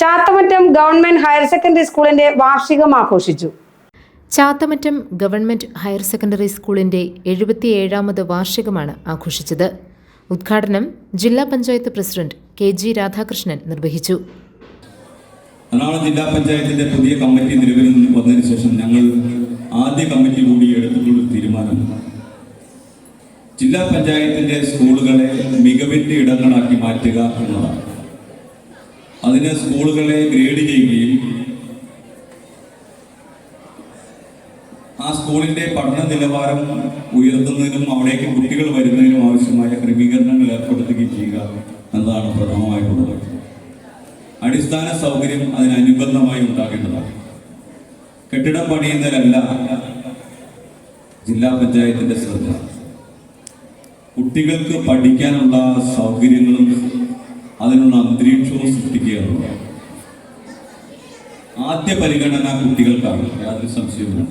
Chathamattam government higher secondary സ്കൂളിന്റെ വാർഷികം ആഘോഷിച്ചു. ചാത്തമറ്റം ഗവൺമെന്റ് ഹയർ സെക്കൻഡറി സ്കൂളിന്റെ 77ാമത് വാർഷികമാണ് ആഘോഷിച്ചത്. ഉദ്ഘാടനം ജില്ലാ പഞ്ചായത്ത് പ്രസിഡന്റ് KG രാധാകൃഷ്ണൻ നിർവഹിച്ചു. എറണാകുളം ജില്ലാ പഞ്ചായത്തിന്റെ പുതിയ കമ്മിറ്റി നിലവിൽ വന്നതിന് ശേഷം ഞങ്ങൾ ആദ്യ കമ്മിറ്റി കൂടി എടുത്തിട്ടുള്ള തീരുമാനം ജില്ലാ പഞ്ചായത്തിന്റെ സ്കൂളുകളെ മികവിന്റെ ഇടങ്ങളാക്കി മാറ്റുക എന്നതാണ്. അതിന് സ്കൂളുകളെ ഗ്രേഡ് ചെയ്യുകയും ആ സ്കൂളിന്റെ പഠന നിലവാരം ഉയർത്തുന്നതിനും അവിടേക്ക് കുട്ടികൾ വരുന്നതിനും ആവശ്യമായ ക്രമീകരണങ്ങൾ ഏർപ്പെടുത്തുകയും ചെയ്യുക എന്നതാണ് പ്രഥമമായിട്ടുള്ളത്. അടിസ്ഥാന സൗകര്യം അതിനനുബന്ധമായി ഉണ്ടാകേണ്ടതാണ്. കെട്ടിടം പണിയുന്നതിലല്ല ജില്ലാ പഞ്ചായത്തിന്റെ ശ്രദ്ധ. കുട്ടികൾക്ക് പഠിക്കാനുള്ള സൗകര്യങ്ങളും അതിനുള്ള അന്തരീക്ഷവും സൃഷ്ടിക്കുക എന്നുള്ളതാണ്. ആദ്യ പരിഗണന കുട്ടികൾക്കാണ്, യാതൊരു സംശയവുമില്ല.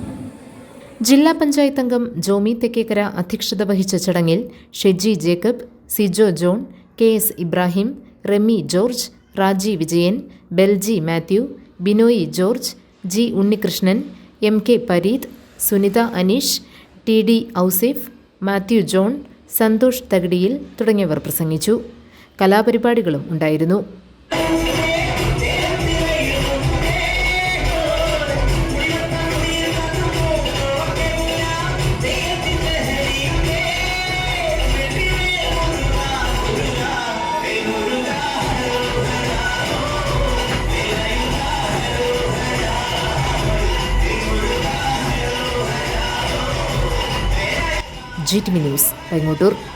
ജില്ലാ പഞ്ചായത്ത് അംഗം ജോമി തെക്കേക്കര അധ്യക്ഷത വഹിച്ച ചടങ്ങിൽ Sheji Jacob, Sijo John, KS Ibrahim, Remi George, Raji Vijayan, Belji Mathew, Binoy George, G Unnikrishnan, MK Pareeth, Sunitha Aneesh, TD Ouseph, Mathew John, Santhosh Thakadiyil തുടങ്ങിയവർ പ്രസംഗിച്ചു. കലാപരിപാടികളും ഉണ്ടായിരുന്നു. GTV news, Paingottoor.